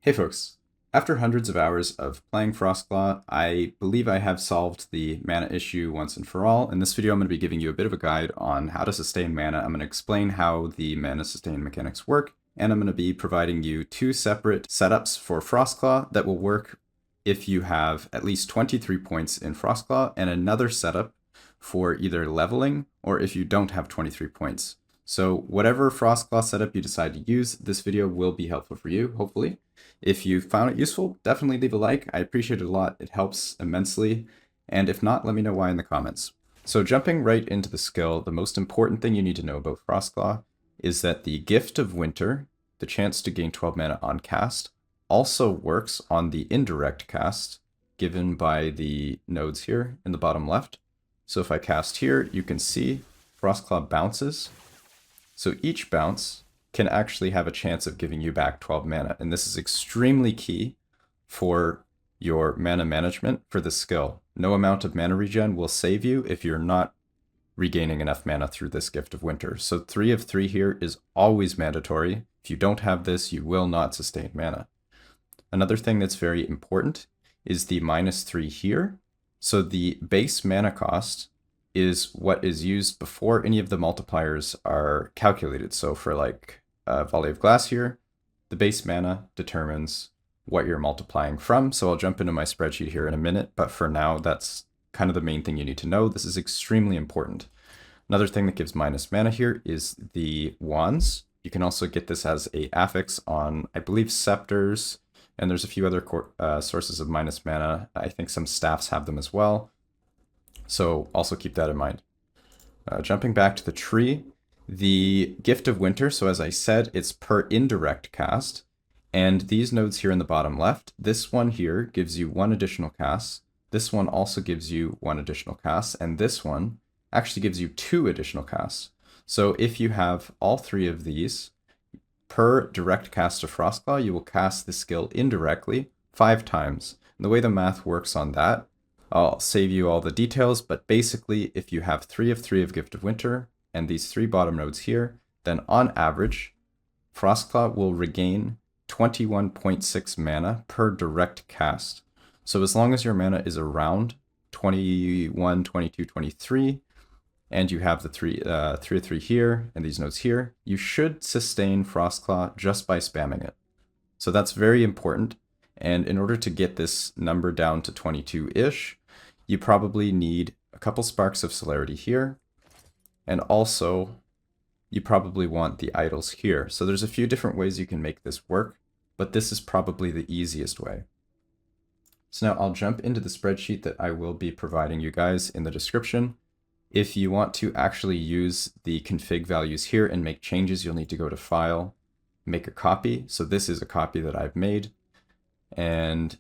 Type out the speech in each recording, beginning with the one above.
Hey folks, after hundreds of hours of playing Frostclaw, I believe I have solved the mana issue once and for all. In this video, I'm going to be giving you a bit of a guide on how to sustain mana. I'm going to explain how the mana sustain mechanics work, and I'm going to be providing you two separate setups for Frostclaw that will work if you have at least 23 points in Frostclaw, and another setup for either leveling or if you don't have 23 points. So whatever Frostclaw setup you decide to use, this video will be helpful for you, hopefully. If you found it useful, definitely leave a like. I appreciate it a lot. It helps immensely. And if not, let me know why in the comments. So jumping right into the skill, the most important thing you need to know about Frostclaw is that the Gift of Winter, the chance to gain 12 mana on cast, also works on the indirect cast given by the nodes here in the bottom left. So if I cast here, you can see Frostclaw bounces. So each bounce can actually have a chance of giving you back 12 mana. And this is extremely key for your mana management for the skill. No amount of mana regen will save you if you're not regaining enough mana through this Gift of Winter. So 3 of 3 here is always mandatory. If you don't have this, you will not sustain mana. Another thing that's very important is the -3 here. So the base mana cost is what is used before any of the multipliers are calculated. So for like Volley of Glass here, the base mana determines what you're multiplying from. So I'll jump into my spreadsheet here in a minute, but for now, that's kind of the main thing you need to know. This is extremely important. Another thing that gives minus mana here is the wands. You can also get this as a affix on, I believe, scepters, and there's a few other sources of minus mana. I think some staffs have them as well. So also keep that in mind. Jumping back to the tree, the Gift of Winter, so as I said, it's per indirect cast. And these nodes here in the bottom left, this one here gives you 1 additional cast. This one also gives you 1 additional cast. And this one actually gives you 2 additional casts. So if you have all 3 of these, per direct cast of Frostclaw, you will cast the skill indirectly 5 times. And the way the math works on that, I'll save you all the details, but basically if you have 3 of 3 of Gift of Winter and these 3 bottom nodes here, then on average, Frostclaw will regain 21.6 mana per direct cast. So as long as your mana is around 21, 22, 23, and you have the 3 of 3 here and these nodes here, you should sustain Frostclaw just by spamming it. So that's very important. And in order to get this number down to 22-ish, you probably need a couple sparks of celerity here. And also, you probably want the idols here. So there's a few different ways you can make this work, but this is probably the easiest way. So now I'll jump into the spreadsheet that I will be providing you guys in the description. If you want to actually use the config values here and make changes, you'll need to go to File, make a copy. So this is a copy that I've made. And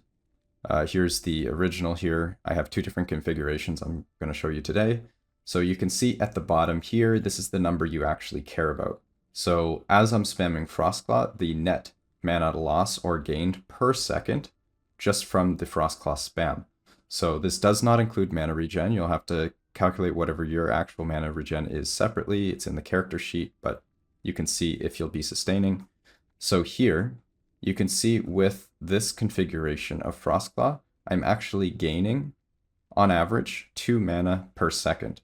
here's the original here. I have 2 different configurations I'm going to show you today. So you can see at the bottom here, this is the number you actually care about. So as I'm spamming Frostclaw, the net mana loss or gained per second just from the Frostclaw spam. So this does not include mana regen. You'll have to calculate whatever your actual mana regen is separately. It's in the character sheet, but you can see if you'll be sustaining. So here, you can see with this configuration of Frostclaw, I'm actually gaining, on average, 2 mana per second.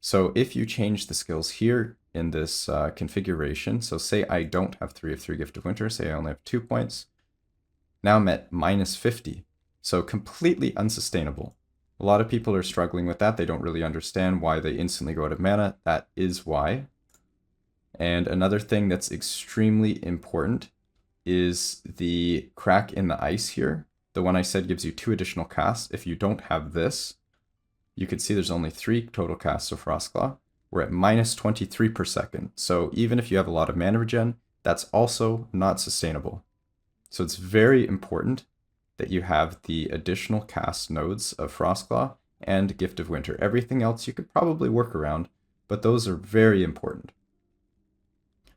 So if you change the skills here in this configuration, so say I don't have 3 of 3 Gift of Winter, say I only have 2 points, now I'm at -50, so completely unsustainable. A lot of people are struggling with that. They don't really understand why they instantly go out of mana. That is why. And another thing that's extremely important is the crack in the ice here. The one I said gives you 2 additional casts. If you don't have this, you can see there's only 3 total casts of Frostclaw. We're at -23 per second. So even if you have a lot of mana regen, that's also not sustainable. So it's very important that you have the additional cast nodes of Frostclaw and Gift of Winter. Everything else you could probably work around, but those are very important.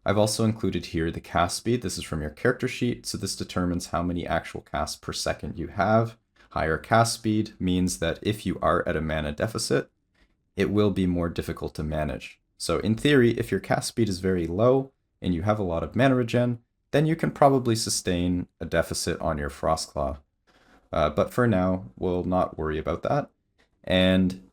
I've also included here the cast speed. This is from your character sheet, so this determines how many actual casts per second you have. Higher cast speed means that if you are at a mana deficit, it will be more difficult to manage. So in theory, if your cast speed is very low and you have a lot of mana regen, then you can probably sustain a deficit on your Frostclaw. But for now, we'll not worry about that. And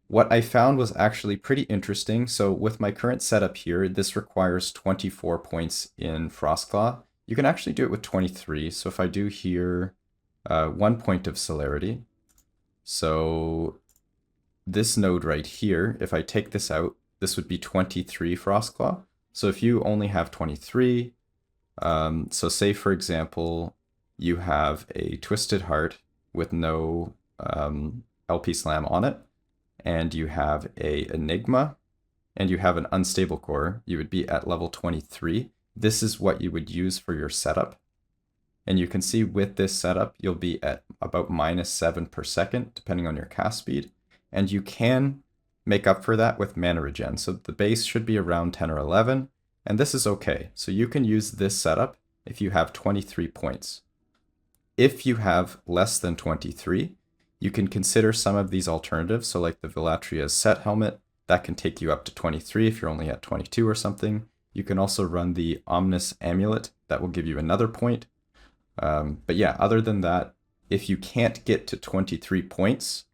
what I found was actually pretty interesting. So with my current setup here, this requires 24 points in Frostclaw. You can actually do it with 23. So if I do here 1 point of celerity, so this node right here, if I take this out, this would be 23 Frostclaw. So if you only have 23, so say for example, you have a Twisted Heart with no LP Slam on it, and you have a Enigma, and you have an Unstable Core, you would be at level 23. This is what you would use for your setup. And you can see with this setup, you'll be at about -7 per second, depending on your cast speed. And you can make up for that with mana regen. So the base should be around 10 or 11, and this is okay. So you can use this setup if you have 23 points. If you have less than 23, you can consider some of these alternatives. So like the Vilatria's Set Helmet, that can take you up to 23 if you're only at 22 or something. You can also run the Omnis Amulet, that will give you another point. But yeah, other than that, if you can't get to 23 points,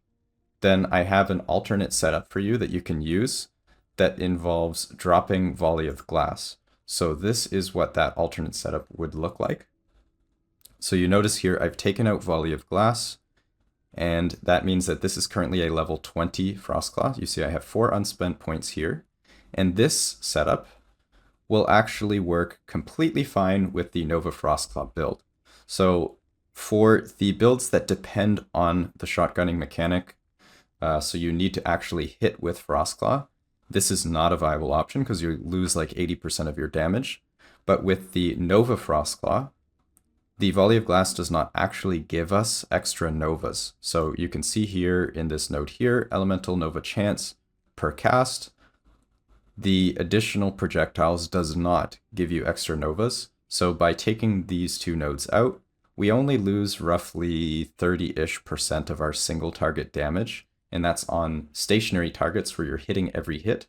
then I have an alternate setup for you that you can use that involves dropping Volley of Glass. So this is what that alternate setup would look like. So you notice here I've taken out Volley of Glass, and that means that this is currently a level 20 Frostclaw. You see I have 4 unspent points here, and this setup will actually work completely fine with the Nova Frostclaw build. So for the builds that depend on the shotgunning mechanic, so you need to actually hit with Frostclaw, this is not a viable option because you lose like 80% of your damage. But with the Nova Frostclaw, the Volley of Glass does not actually give us extra Novas. So you can see here in this node here, Elemental Nova Chance per cast. The additional projectiles does not give you extra Novas. So by taking these two nodes out, we only lose roughly 30-ish% of our single target damage. And that's on stationary targets where you're hitting every hit.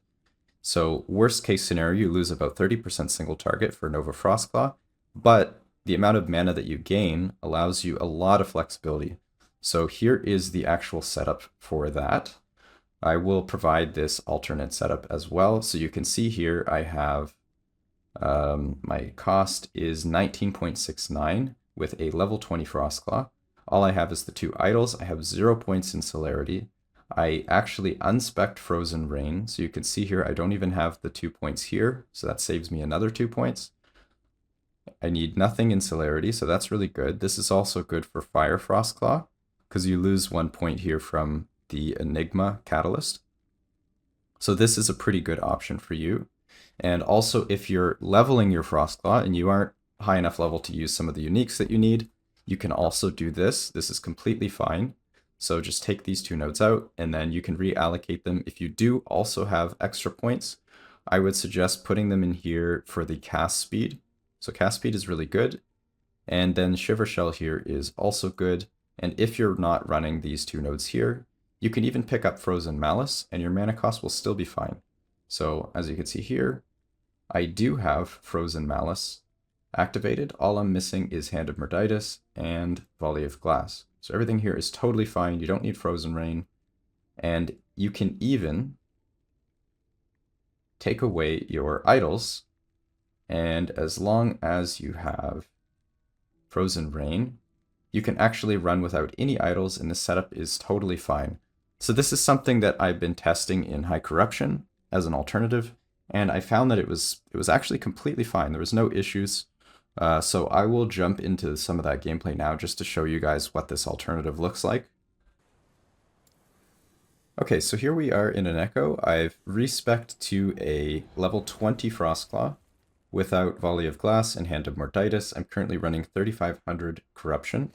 So worst case scenario, you lose about 30% single target for Nova Frostclaw, but the amount of mana that you gain allows you a lot of flexibility. So here is the actual setup for that. I will provide this alternate setup as well. So you can see here I have my cost is 19.69 with a level 20 Frostclaw. All I have is the 2 idols. I have 0 points in celerity. I actually unspec'd Frozen Rain, so you can see here I don't even have the 2 points here, so that saves me another 2 points. I need nothing in celerity, so that's really good. This is also good for Fire Frostclaw, because you lose 1 point here from the Enigma Catalyst. So this is a pretty good option for you. And also if you're leveling your Frostclaw and you aren't high enough level to use some of the uniques that you need, you can also do this. This is completely fine. So just take these 2 nodes out, and then you can reallocate them. If you do also have extra points, I would suggest putting them in here for the cast speed. So cast speed is really good. And then Shiver Shell here is also good. And if you're not running these 2 nodes here, you can even pick up Frozen Malice, and your mana cost will still be fine. So as you can see here, I do have Frozen Malice activated. All I'm missing is Hand of Merditis and Volley of Glass. So everything here is totally fine. You don't need Frozen Rain. And you can even take away your idols. And as long as you have Frozen Rain, you can actually run without any idols, and this setup is totally fine. So this is something that I've been testing in High Corruption as an alternative, and I found that it was actually completely fine. There was no issues. So I will jump into some of that gameplay now just to show you guys what this alternative looks like. Okay, so here we are in an Echo. I've respec'd to a level 20 Frostclaw without Volley of Glass and Hand of Morditis. I'm currently running 3500 Corruption,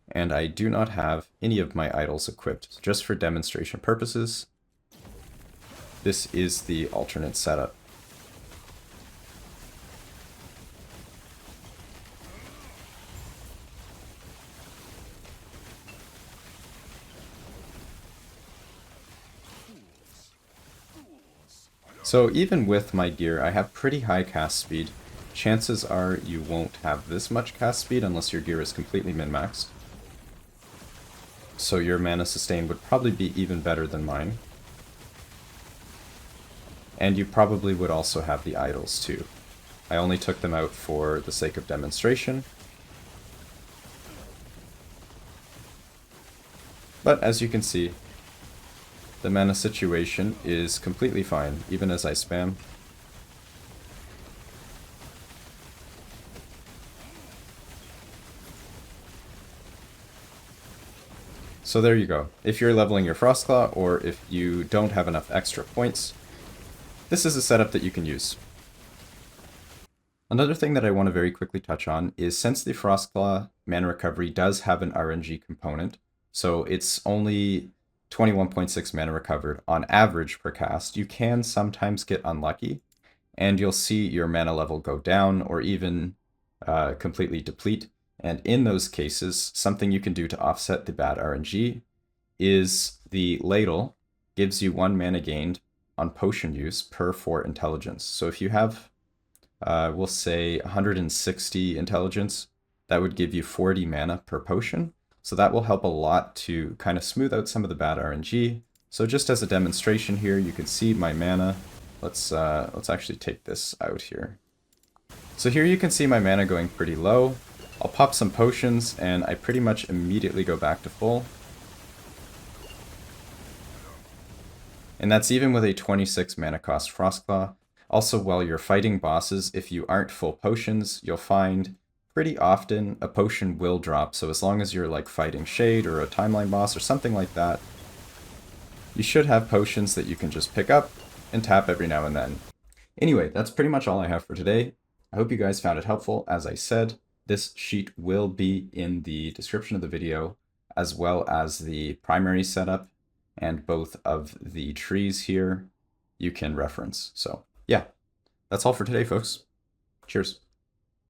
and I do not have any of my idols equipped. Just for demonstration purposes, this is the alternate setup. So even with my gear, I have pretty high cast speed. chances are you won't have this much cast speed unless your gear is completely min-maxed. So your mana sustain would probably be even better than mine. And you probably would also have the idols too. I only took them out for the sake of demonstration. But as you can see, the mana situation is completely fine, even as I spam. So there you go. If you're leveling your Frostclaw, or if you don't have enough extra points, this is a setup that you can use. Another thing that I want to very quickly touch on is, since the Frostclaw mana recovery does have an RNG component, so it's only 21.6 mana recovered on average per cast, you can sometimes get unlucky, and you'll see your mana level go down or even completely deplete. And in those cases, something you can do to offset the bad RNG is the ladle gives you 1 mana gained on potion use per 4 intelligence. So if you have, we'll say 160 intelligence, that would give you 40 mana per potion. So that will help a lot to kind of smooth out some of the bad RNG. So just as a demonstration here, you can see my mana. Let's actually take this out here. So here you can see my mana going pretty low. I'll pop some potions, and I pretty much immediately go back to full. And that's even with a 26 mana cost Frostclaw. Also, while you're fighting bosses, if you aren't full potions, you'll find pretty often a potion will drop. So as long as you're like fighting Shade or a timeline boss or something like that, you should have potions that you can just pick up and tap every now and then. Anyway, that's pretty much all I have for today. I hope you guys found it helpful. As I said, this sheet will be in the description of the video, as well as the primary setup, and both of the trees here you can reference. So yeah, that's all for today, folks. Cheers.